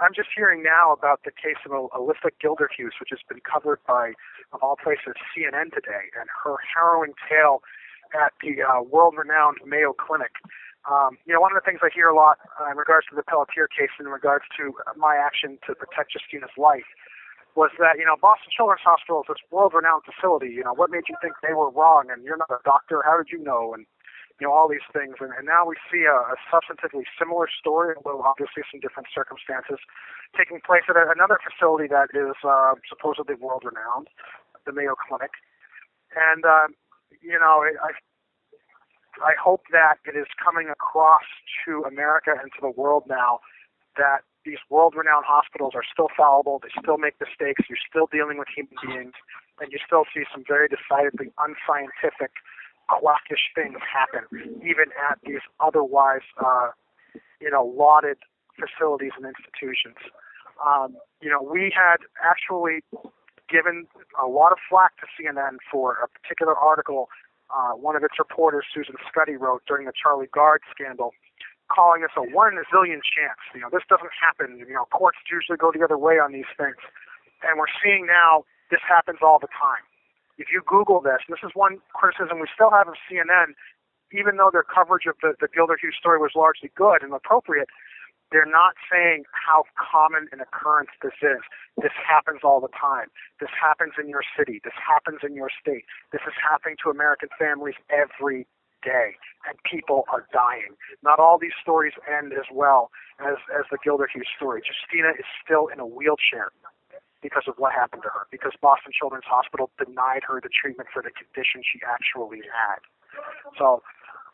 I'm just hearing now about the case of Alyssa Gilderhus, which has been covered by, of all places, CNN today, and her harrowing tale at the world-renowned Mayo Clinic. One of the things I hear a lot in regards to the Pelletier case, in regards to my action to protect Justina's life, was that, Boston Children's Hospital is this world-renowned facility. What made you think they were wrong? And you're not a doctor. How did you know? And, all these things. And now we see a substantively similar story, although obviously some different circumstances, taking place at another facility that is supposedly world-renowned, the Mayo Clinic. And, I hope that it is coming across to America and to the world now that these world-renowned hospitals are still fallible, they still make mistakes, you're still dealing with human beings, and you still see some very decidedly unscientific, quackish things happen, even at these otherwise, lauded facilities and institutions. We had actually given a lot of flack to CNN for a particular article one of its reporters, Susan Scuddy, wrote during the Charlie Gard scandal, calling this a 1 in a zillion chance. This doesn't happen. Courts usually go the other way on these things. And we're seeing now this happens all the time. If you Google this, and this is one criticism we still have of CNN, even though their coverage of the Gilderhus story was largely good and appropriate, they're not saying how common an occurrence this is. This happens all the time. This happens in your city. This happens in your state. This is happening to American families every day, and people are dying. Not all these stories end as well as the Gilderhus story. Justina is still in a wheelchair because of what happened to her, because Boston Children's Hospital denied her the treatment for the condition she actually had. So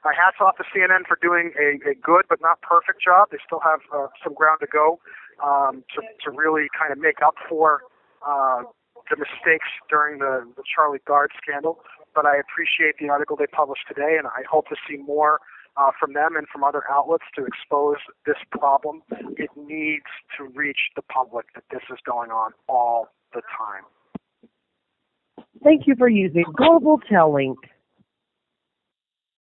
my hat's off to CNN for doing a good but not perfect job. They still have some ground to go to really kind of make up for the mistakes during the Charlie Gard scandal. But I appreciate the article they published today, and I hope to see more from them and from other outlets to expose this problem. It needs to reach the public that this is going on all the time. Thank you for using Global Telling.